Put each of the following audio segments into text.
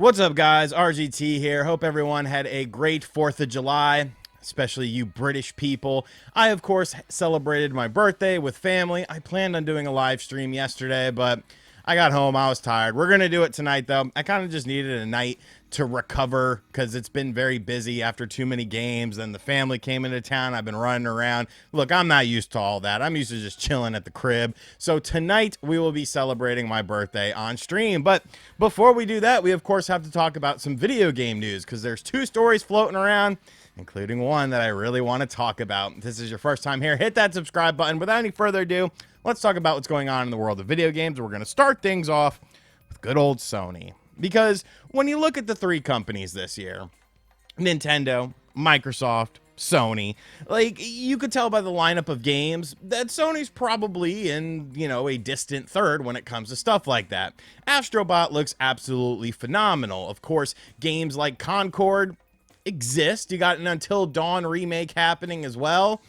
What's up, guys? RGT here. Hope everyone had a great 4th of July, especially you British people. I, of course, celebrated my birthday with family. I planned on doing a live stream yesterday, but I got home. I was tired. We're going to do it tonight, though. I kind of just needed a night to recover because it's been very busy after too many games. Then the family came into town. I've been running around. Look, I'm not used to all that. I'm used to just chilling at the crib. So tonight we will be celebrating my birthday on stream. But before we do that, we of course have to talk about some video game news because there's two stories floating around, including one that I really want to talk about. If this is your first time here, hit that subscribe button. Without any further ado, let's talk about what's going on in the world of video games. We're going to start things off with good old Sony. Because when you look at the three companies this year, Nintendo, Microsoft, Sony, like, you could tell by the lineup of games that Sony's probably in, a distant third when it comes to stuff like that. Astrobot looks absolutely phenomenal. Of course, games like Concord exist. You got an Until Dawn remake happening as well.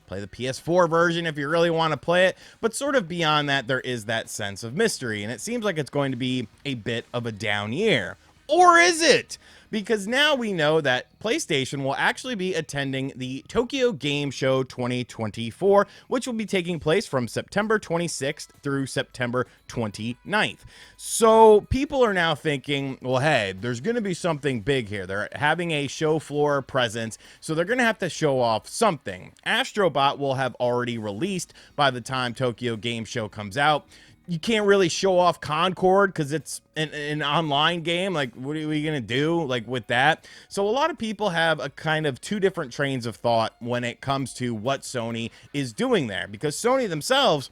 Play the PS4 version if you really want to play it, but sort of beyond that, there is that sense of mystery, and it seems like it's going to be a bit of a down year. Or is it? Because now we know that PlayStation will actually be attending the Tokyo Game Show 2024, which will be taking place from September 26th through September 29th. So people are now thinking, well, hey, there's going to be something big here. They're having a show floor presence, so they're going to have to show off something. Astrobot will have already released by the time Tokyo Game Show comes out. You can't really show off Concord because it's an online game. Like, what are we going to do, like, with that? So a lot of people have a kind of two different trains of thought when it comes to what Sony is doing there. Because Sony themselves,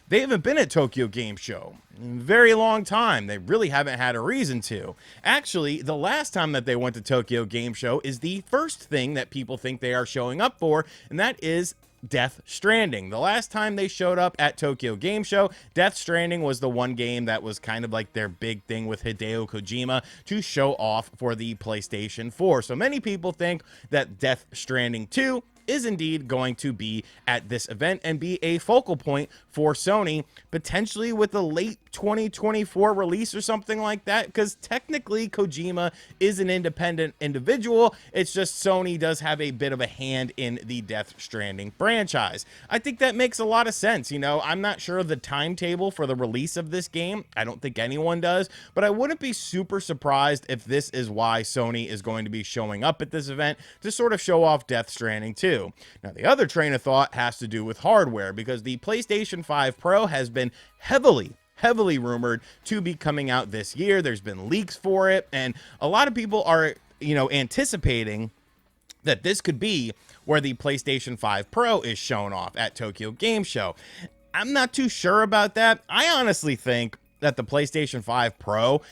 they haven't been at Tokyo Game Show in a very long time. They really haven't had a reason to. Actually, the last time that they went to Tokyo Game Show is the first thing that people think they are showing up for, and that is Death Stranding. The last time they showed up at Tokyo Game Show, Death Stranding was the one game that was kind of like their big thing with Hideo Kojima to show off for the PlayStation 4. So many people think that Death Stranding 2 is indeed going to be at this event and be a focal point for Sony, potentially with a late 2024 release or something like that, because technically Kojima is an independent individual. It's just Sony does have a bit of a hand in the Death Stranding franchise. I think that makes a lot of sense. I'm not sure of the timetable for the release of this game. I don't think anyone does, but I wouldn't be super surprised if this is why Sony is going to be showing up at this event to sort of show off Death Stranding 2. Now, the other train of thought has to do with hardware, because the PlayStation 5 Pro has been heavily rumored to be coming out this year. There's been leaks for it, and a lot of people are, anticipating that this could be where the PlayStation 5 Pro is shown off at Tokyo Game Show. I'm not too sure about that. I honestly think that the PlayStation 5 Pro,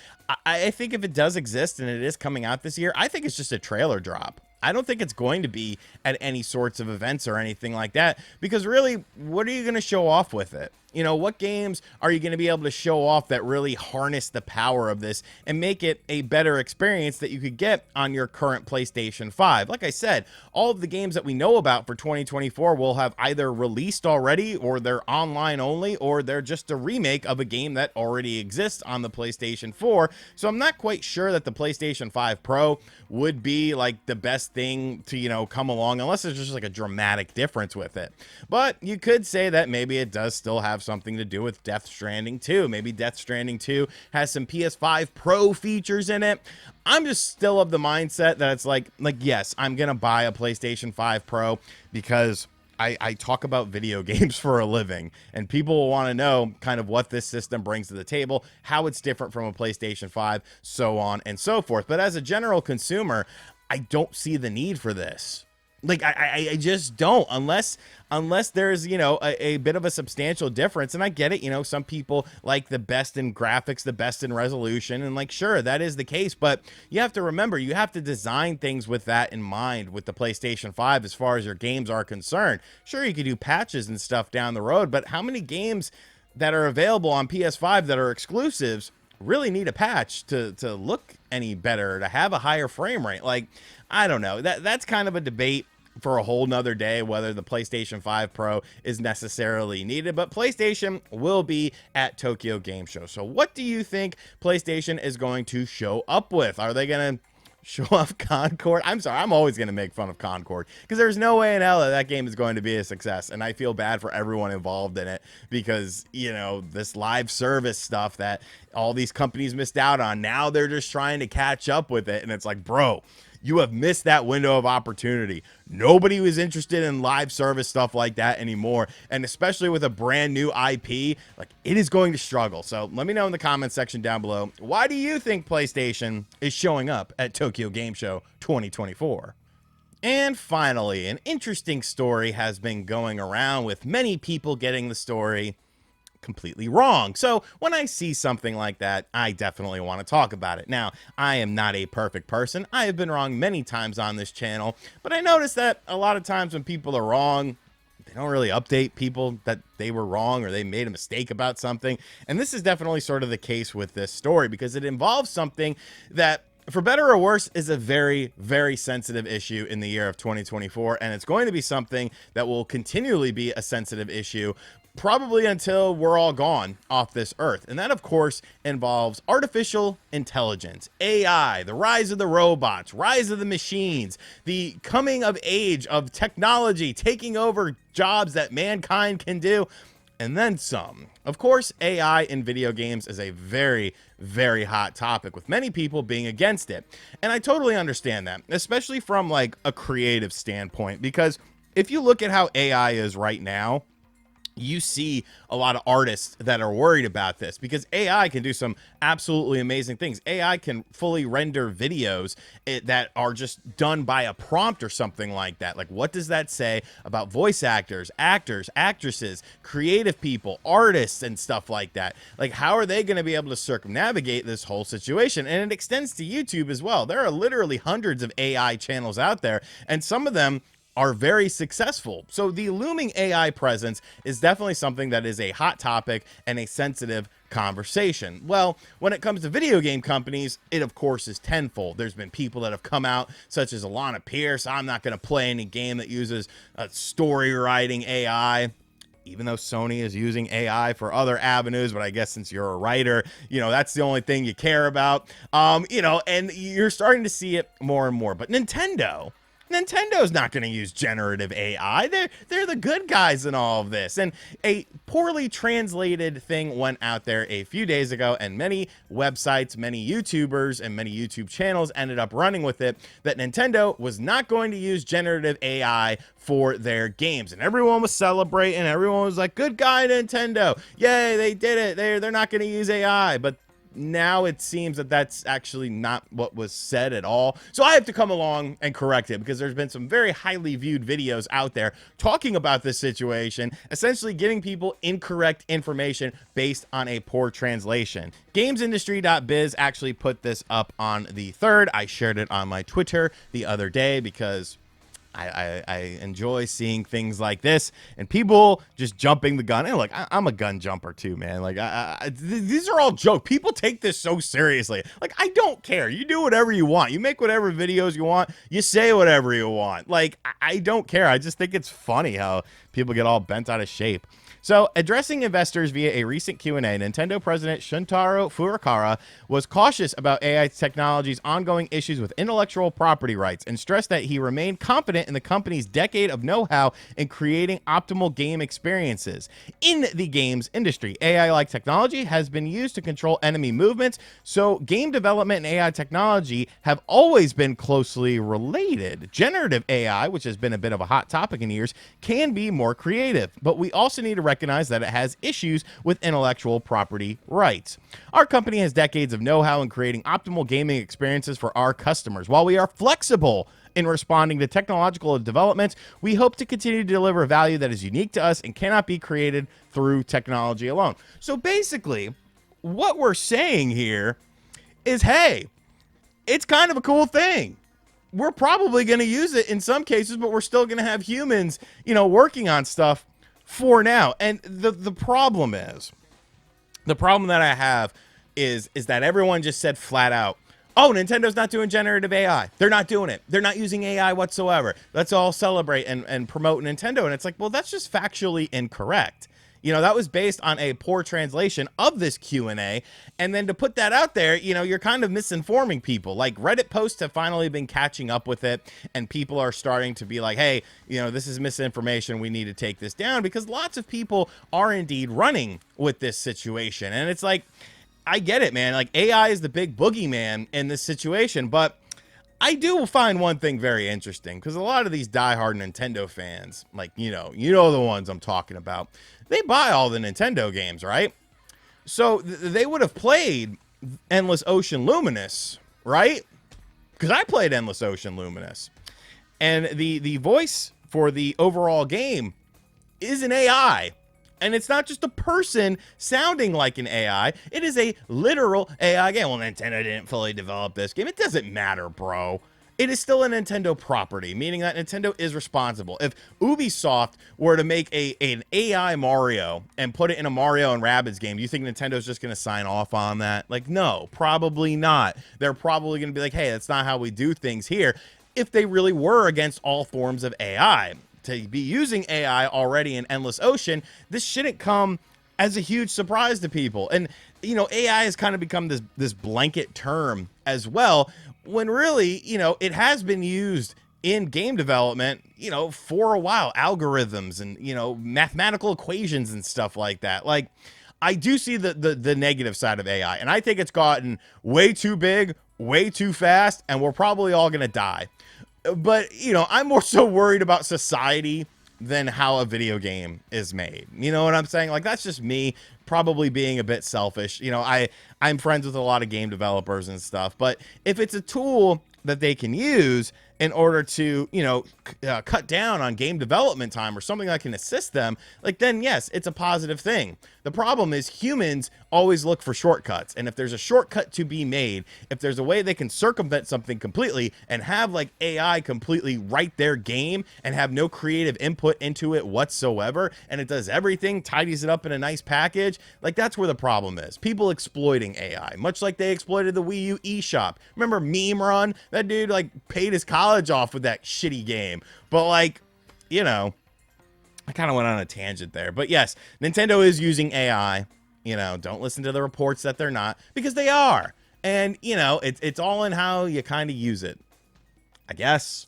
I think if it does exist and it is coming out this year, I think it's just a trailer drop. I don't think it's going to be at any sorts of events or anything like that, because really, what are you going to show off with it? What games are you going to be able to show off that really harness the power of this and make it a better experience that you could get on your current PlayStation 5? Like I said, all of the games that we know about for 2024 will have either released already, or they're online only, or they're just a remake of a game that already exists on the PlayStation 4. So I'm not quite sure that the PlayStation 5 Pro would be like the best thing to, come along, unless there's just like a dramatic difference with it. But you could say that maybe it does still have something to do with Death Stranding 2. Maybe Death Stranding 2 has some PS5 Pro features in it. I'm just still of the mindset that it's like yes, I'm gonna buy a PlayStation 5 Pro because I talk about video games for a living, and people will want to know kind of what this system brings to the table, how it's different from a PlayStation 5, so on and so forth. But as a general consumer, I don't see the need for this. Like, I just don't, unless there's, a bit of a substantial difference. And I get it, some people like the best in graphics, the best in resolution, and like, sure, that is the case. But you have to remember, you have to design things with that in mind with the PlayStation 5 as far as your games are concerned. Sure, you could do patches and stuff down the road, but how many games that are available on PS5 that are exclusives really need a patch to look any better, to have a higher frame rate? Like, I don't know. That's kind of a debate for a whole nother day whether the PlayStation 5 Pro is necessarily needed, but PlayStation will be at Tokyo Game Show. So what do you think PlayStation is going to show up with? Are they going to show off Concord? I'm sorry, I'm always going to make fun of Concord because there's no way in hell that game is going to be a success, and I feel bad for everyone involved in it because, you know, this live service stuff that all these companies missed out on, now they're just trying to catch up with it, and it's like, bro, you have missed that window of opportunity. Nobody was interested in live service stuff like that anymore. And especially with a brand new IP, like, it is going to struggle. So let me know in the comments section down below, why do you think PlayStation is showing up at Tokyo Game Show 2024? And finally, an interesting story has been going around with many people getting the story completely wrong. So when I see something like that, I definitely want to talk about it. Now, I am not a perfect person. I have been wrong many times on this channel, but I noticed that a lot of times when people are wrong, they don't really update people that they were wrong or they made a mistake about something. And this is definitely sort of the case with this story because it involves something that, for better or worse, is a very, very sensitive issue in the year of 2024. And it's going to be something that will continually be a sensitive issue probably until we're all gone off this earth. And that, of course, involves artificial intelligence, AI, the rise of the robots, rise of the machines, the coming of age of technology taking over jobs that mankind can do, and then some. Of course, AI in video games is a very, very hot topic, with many people being against it. And I totally understand that, especially from like a creative standpoint, because if you look at how AI is right now, you see a lot of artists that are worried about this because AI can do some absolutely amazing things. AI can fully render videos that are just done by a prompt or something like that. Like, what does that say about voice actors, actresses, creative people, artists, and stuff like that? Like, how are they going to be able to circumnavigate this whole situation? And it extends to YouTube as well. There are literally hundreds of AI channels out there, and some of them are very successful. So the looming AI presence is definitely something that is a hot topic and a sensitive conversation. Well, when it comes to video game companies, it of course is tenfold. There's been people that have come out, such as Alana Pierce. I'm not going to play any game that uses story writing AI, even though Sony is using AI for other avenues. But I guess since you're a writer, you know, that's the only thing you care about. You know, and you're starting to see it more and more. But Nintendo's not going to use generative AI. They're the good guys in all of this. And a poorly translated thing went out there a few days ago, and many websites, many YouTubers, and many YouTube channels ended up running with it, that Nintendo was not going to use generative AI for their games. And everyone was celebrating. Everyone was like, good guy, Nintendo. Yay, they did it. They're not going to use AI. But now it seems that that's actually not what was said at all. So I have to come along and correct it because there's been some very highly viewed videos out there talking about this situation, essentially giving people incorrect information based on a poor translation. Gamesindustry.biz actually put this up on the 3rd. I shared it on my Twitter the other day because I enjoy seeing things like this and people just jumping the gun. And look, I'm a gun jumper too, man. Like, these are all jokes. People take this so seriously. Like, I don't care. You do whatever you want. You make whatever videos you want. You say whatever you want. Like, I don't care. I just think it's funny how people get all bent out of shape. So, addressing investors via a recent Q&A, Nintendo President Shuntaro Furukawa was cautious about AI technology's ongoing issues with intellectual property rights and stressed that he remained confident in the company's decade of know-how in creating optimal game experiences. In the games industry, AI-like technology has been used to control enemy movements, so game development and AI technology have always been closely related. Generative AI, which has been a bit of a hot topic in years, can be more creative, but we also need to recognize that it has issues with intellectual property rights. Our company has decades of know-how in creating optimal gaming experiences for our customers. While we are flexible in responding to technological developments, we hope to continue to deliver value that is unique to us and cannot be created through technology alone. So basically, what we're saying here is, hey, it's kind of a cool thing. We're probably going to use it in some cases, but we're still going to have humans, you know, working on stuff for now. And the problem that I have is that everyone just said flat out, Oh, Nintendo's not doing generative AI. They're not doing it. They're not using AI whatsoever. Let's all celebrate and promote Nintendo. And it's like, well, that's just factually incorrect. You know, that was based on a poor translation of this Q&A. And then to put that out there, you know, you're kind of misinforming people. Like, Reddit posts have finally been catching up with it, and people are starting to be like, hey, you know, this is misinformation. We need to take this down, because lots of people are indeed running with this situation. And it's like, I get it, man. Like, AI is the big boogeyman in this situation, but I do find one thing very interesting, because a lot of these diehard Nintendo fans, like, you know the ones I'm talking about, they buy all the Nintendo games, right? So they would have played Endless Ocean Luminous, right? Because I played Endless Ocean Luminous, and the voice for the overall game is an AI. And it's not just a person sounding like an AI. It is a literal AI game. Well, Nintendo didn't fully develop this game. It doesn't matter, bro. It is still a Nintendo property, meaning that Nintendo is responsible. If Ubisoft were to make an AI Mario and put it in a Mario and Rabbids game, do you think Nintendo's just going to sign off on that? Like, no, probably not. They're probably going to be like, hey, that's not how we do things here, if they really were against all forms of AI. To be using AI already in Endless Ocean, this shouldn't come as a huge surprise to people. And, you know, AI has kind of become this blanket term as well, when really, you know, it has been used in game development, you know, for a while. Algorithms and, you know, mathematical equations and stuff like that. Like, I do see the negative side of AI, and I think it's gotten way too big, way too fast, and we're probably all going to die. But, you know, I'm more so worried about society than how a video game is made. You know what I'm saying? Like, that's just me probably being a bit selfish. You know, I'm friends with a lot of game developers and stuff, but if it's a tool that they can use in order to, you know, cut down on game development time or something that can assist them, like, then yes, it's a positive thing. The problem is humans always look for shortcuts. And if there's a shortcut to be made, if there's a way they can circumvent something completely and have like AI completely write their game and have no creative input into it whatsoever, and it does everything, tidies it up in a nice package, like, that's where the problem is. People exploiting AI, much like they exploited the Wii U eShop. Remember Meme Run? That dude like paid his college off with that shitty game. But, like, you know, I kind of went on a tangent there. But yes, Nintendo is using AI. You know, don't listen to the reports that they're not, because they are. And, you know, it's all in how you kind of use it, I guess.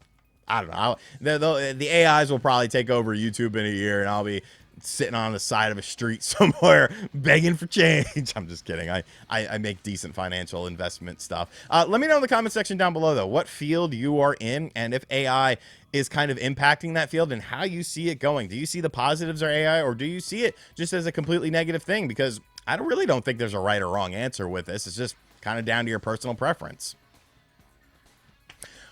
I don't know. The AIs will probably take over YouTube in a year, and I'll be sitting on the side of a street somewhere begging for change. I'm just kidding. I make decent financial investment stuff. Let me know in the comment section down below, though, what field you are in, and if AI is kind of impacting that field, and how you see it going. Do you see the positives of AI, or do you see it just as a completely negative thing? Because I really don't think there's a right or wrong answer with this. It's just kind of down to your personal preference.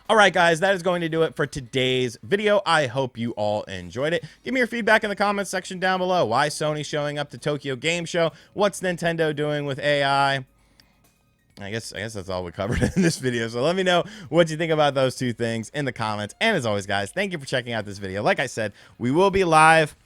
All right, guys, that is going to do it for today's video. I hope you all enjoyed it. Give me your feedback in the comments section down below. Why Sony showing up to Tokyo Game Show? What's Nintendo doing with AI? I guess that's all we covered in this video. So let me know what you think about those two things in the comments. And as always, guys, thank you for checking out this video. Like I said, we will be live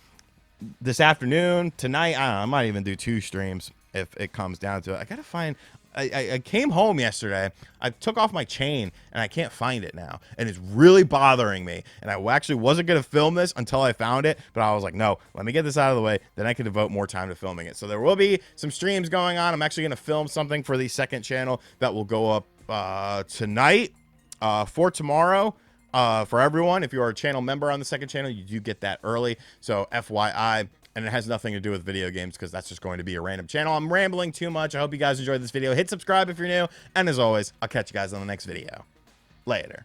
this afternoon, tonight. I don't know, I might even do 2 streams if it comes down to it. I gotta find. I came home yesterday. I took off my chain and I can't find it now, and it's really bothering me. And I actually wasn't gonna film this until I found it, but I was like, no, let me get this out of the way, then I can devote more time to filming it. So there will be some streams going on. I'm actually gonna film something for the second channel that will go up tonight for tomorrow. For everyone, if you're a channel member on the second channel, you do get that early. So FYI. And it has nothing to do with video games, because that's just going to be a random channel. I'm rambling too much. I hope you guys enjoyed this video. Hit subscribe if you're new. And as always, I'll catch you guys on the next video. Later.